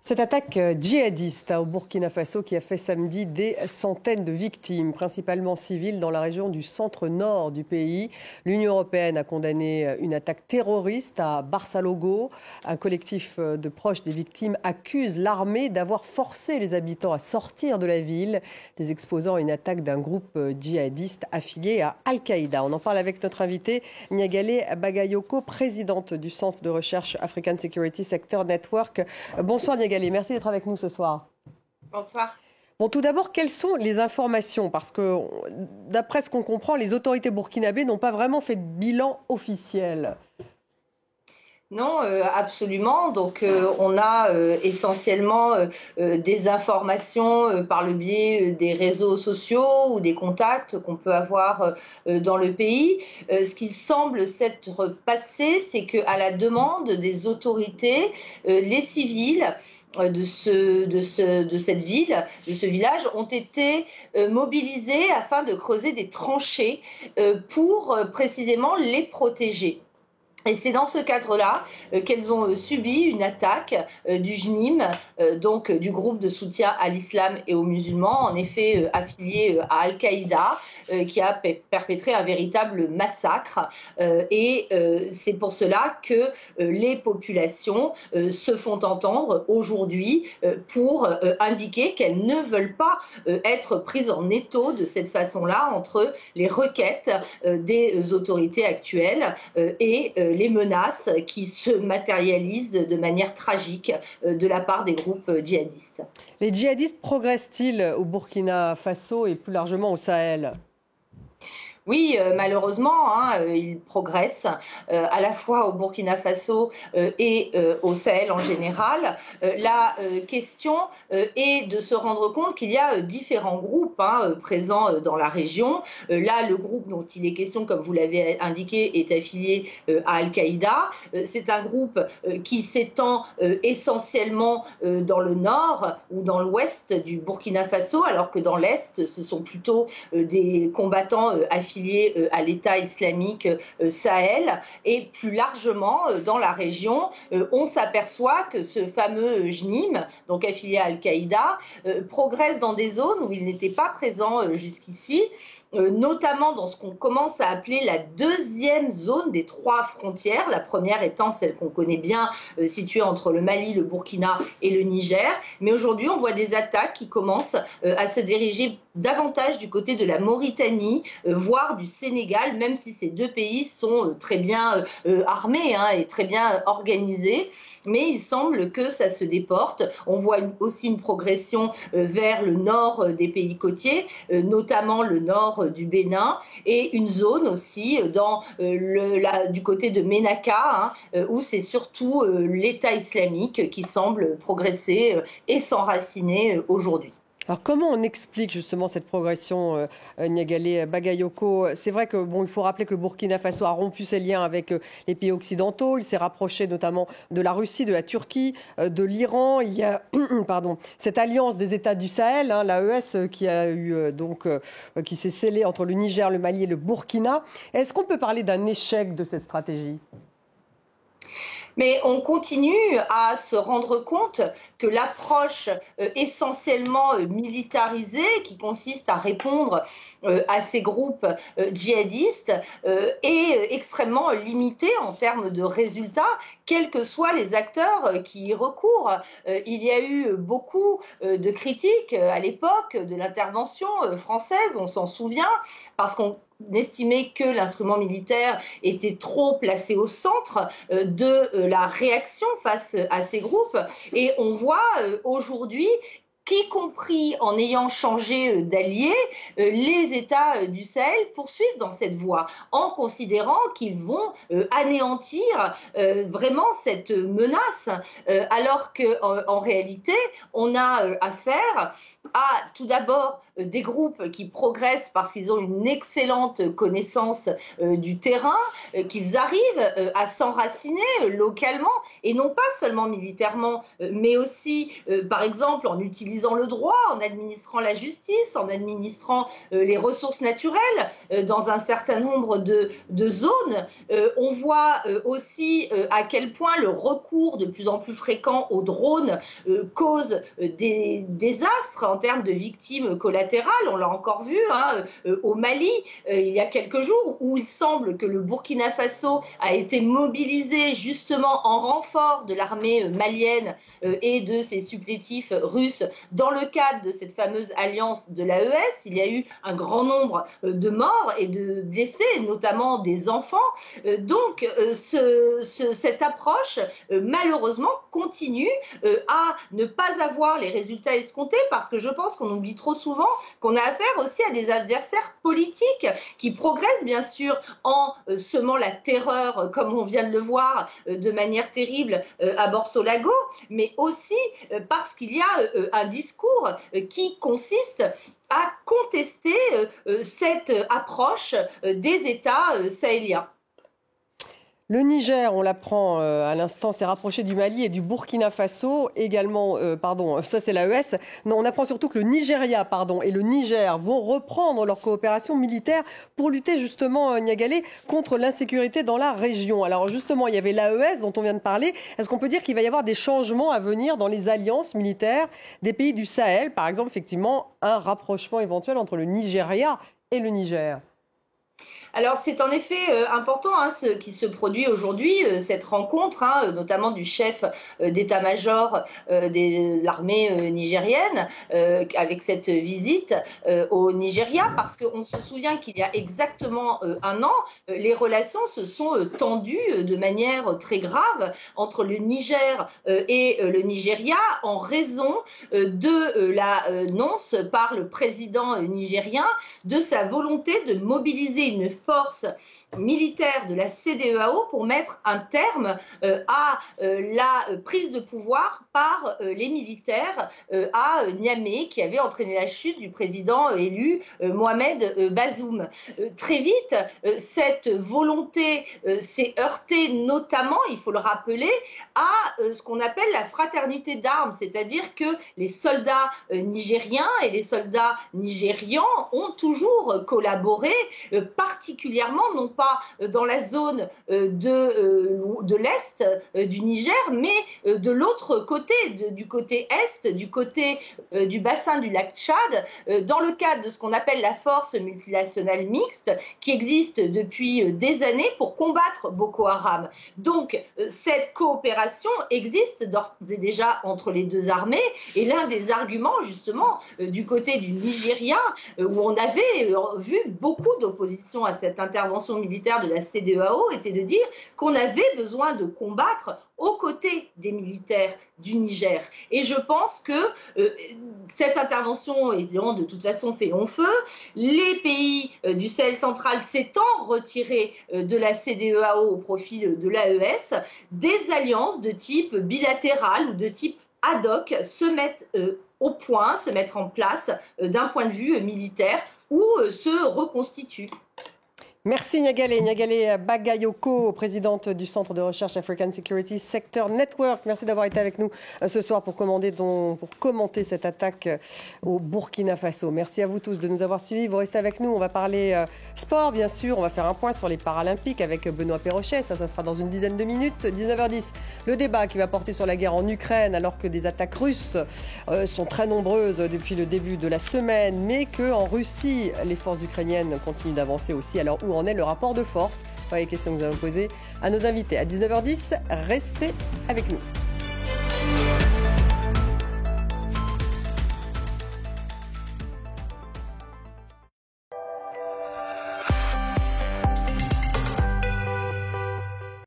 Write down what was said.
Cette attaque djihadiste au Burkina Faso qui a fait samedi des centaines de victimes, principalement civiles, dans la région du centre-nord du pays. L'Union européenne a condamné une attaque terroriste à Barça-Logo. Un collectif de proches des victimes accuse l'armée d'avoir forcé les habitants à sortir de la ville, les exposant à une attaque d'un groupe djihadiste affilié à Al-Qaïda. On en parle avec notre invitée Niagalé Bagayoko, présidente du Centre de recherche African Security Sector Network. Bonsoir Niagalé. Merci d'être avec nous ce soir. Bonsoir. Bon, tout d'abord, quelles sont les informations? Parce que, d'après ce qu'on comprend, les autorités burkinabées n'ont pas vraiment fait de bilan officiel. Non, absolument. Donc, on a essentiellement des informations par le biais des réseaux sociaux ou des contacts qu'on peut avoir dans le pays. Ce qui semble s'être passé, c'est qu'à la demande des autorités, les civils de cette ville, de ce village, ont été mobilisés afin de creuser des tranchées pour précisément les protéger. Et c'est dans ce cadre-là qu'elles ont subi une attaque du JNIM, donc du groupe de soutien à l'islam et aux musulmans, en effet affilié à Al-Qaïda, qui a perpétré un véritable massacre. Et c'est pour cela que les populations se font entendre aujourd'hui pour indiquer qu'elles ne veulent pas être prises en étau de cette façon-là entre les requêtes des autorités actuelles et les menaces qui se matérialisent de manière tragique de la part des groupes djihadistes. Les djihadistes progressent-ils au Burkina Faso et plus largement au Sahel ? Oui, malheureusement, ils progressent à la fois au Burkina Faso et au Sahel en général. La question est de se rendre compte qu'il y a différents groupes présents dans la région. Là, le groupe dont il est question, comme vous l'avez indiqué, est affilié à Al-Qaïda. C'est un groupe qui s'étend essentiellement dans le nord ou dans l'ouest du Burkina Faso, alors que dans l'est, ce sont plutôt des combattants affiliés à l'État islamique Sahel. Et plus largement, dans la région, on s'aperçoit que ce fameux JNIM, donc affilié à Al-Qaïda, progresse dans des zones où il n'était pas présent jusqu'ici, notamment dans ce qu'on commence à appeler la deuxième zone des trois frontières, la première étant celle qu'on connaît bien, située entre le Mali, le Burkina et le Niger. Mais aujourd'hui, on voit des attaques qui commencent à se diriger davantage du côté de la Mauritanie, voire du Sénégal, même si ces deux pays sont très bien armés et très bien organisés. Mais il semble que ça se déporte. On voit aussi une progression vers le nord des pays côtiers, notamment le nord du Bénin, et une zone aussi du côté de Ménaka, où c'est surtout l'État islamique qui semble progresser et s'enraciner aujourd'hui. Alors comment on explique justement cette progression, Niagalé Bagayoko? C'est vrai que il faut rappeler que le Burkina Faso a rompu ses liens avec les pays occidentaux. Il s'est rapproché notamment de la Russie, de la Turquie, de l'Iran. Il y a cette alliance des États du Sahel, l'AES, qui s'est scellée entre le Niger, le Mali et le Burkina. Est-ce qu'on peut parler d'un échec de cette stratégie ? Mais on continue à se rendre compte que l'approche essentiellement militarisée, qui consiste à répondre à ces groupes djihadistes, est extrêmement limitée en termes de résultats, quels que soient les acteurs qui y recourent. Il y a eu beaucoup de critiques à l'époque de l'intervention française, on s'en souvient, parce qu'on estimait que l'instrument militaire était trop placé au centre de la réaction face à ces groupes. Et on voit aujourd'hui qu'y compris en ayant changé d'allié, les États du Sahel poursuivent dans cette voie, en considérant qu'ils vont anéantir vraiment cette menace, alors qu'en réalité, on a affaire à tout d'abord des groupes qui progressent parce qu'ils ont une excellente connaissance du terrain, qu'ils arrivent à s'enraciner localement, et non pas seulement militairement, mais aussi, par exemple, en utilisant utilisant le droit, en administrant la justice, en administrant les ressources naturelles dans un certain nombre de zones. On voit aussi à quel point le recours de plus en plus fréquent aux drones cause des désastres en termes de victimes collatérales. On l'a encore vu au Mali il y a quelques jours, où il semble que le Burkina Faso a été mobilisé justement en renfort de l'armée malienne et de ses supplétifs russes dans le cadre de cette fameuse alliance de l'AES. Il y a eu un grand nombre de morts et de blessés, notamment des enfants. Donc cette approche, malheureusement, continue à ne pas avoir les résultats escomptés, parce que je pense qu'on oublie trop souvent qu'on a affaire aussi à des adversaires politiques qui progressent bien sûr en semant la terreur, comme on vient de le voir de manière terrible à Borsolago, mais aussi parce qu'il y a un discours qui consiste à contester cette approche des États sahéliens. Le Niger, on l'apprend à l'instant, s'est rapproché du Mali et du Burkina Faso également. Ça c'est l'AES. Non, on apprend surtout que le Nigeria, et le Niger vont reprendre leur coopération militaire pour lutter justement, Niagalé, contre l'insécurité dans la région. Alors justement, il y avait l'AES dont on vient de parler. Est-ce qu'on peut dire qu'il va y avoir des changements à venir dans les alliances militaires des pays du Sahel? Par exemple, effectivement, un rapprochement éventuel entre le Nigeria et le Niger. Alors c'est en effet important ce qui se produit aujourd'hui, cette rencontre notamment du chef d'état-major de l'armée nigérienne avec cette visite au Nigeria, parce qu'on se souvient qu'il y a exactement un an, les relations se sont tendues de manière très grave entre le Niger et le Nigeria en raison de l'annonce par le président nigérien de sa volonté de mobiliser une force militaire de la CEDEAO pour mettre un terme à la prise de pouvoir par les militaires à Niamey, qui avait entraîné la chute du président élu Mohamed Bazoum. Très vite, cette volonté s'est heurtée notamment, il faut le rappeler, à ce qu'on appelle la fraternité d'armes, c'est-à-dire que les soldats nigériens et les soldats nigérians ont toujours collaboré, particulièrement non pas dans la zone de l'Est du Niger, mais de l'autre côté, du côté Est, du côté du bassin du lac Tchad, dans le cadre de ce qu'on appelle la force multinationale mixte, qui existe depuis des années pour combattre Boko Haram. Donc, cette coopération existe d'ores et déjà entre les deux armées, et l'un des arguments, justement, du côté du Nigeria, où on avait vu beaucoup d'opposition à cette intervention militaire de la CEDEAO, était de dire qu'on avait besoin de combattre aux côtés des militaires du Niger. Et je pense que cette intervention ayant de toute façon fait long feu, les pays du Sahel central s'étant retirés de la CEDEAO au profit de l'AES, des alliances de type bilatéral ou de type ad hoc se mettent au point, se mettent en place d'un point de vue militaire ou se reconstituent. Merci Niagalé Bagayoko, présidente du Centre de recherche African Security Sector Network. Merci d'avoir été avec nous ce soir pour commenter cette attaque au Burkina Faso. Merci à vous tous de nous avoir suivis. Vous restez avec nous. On va parler sport, bien sûr. On va faire un point sur les Paralympiques avec Benoît Perrochet. Ça sera dans une dizaine de minutes. 19h10, le débat qui va porter sur la guerre en Ukraine, alors que des attaques russes sont très nombreuses depuis le début de la semaine, mais qu'en Russie, les forces ukrainiennes continuent d'avancer aussi. Alors, où en est le rapport de force? Voilà les questions que nous allons poser à nos invités. À 19h10, restez avec nous.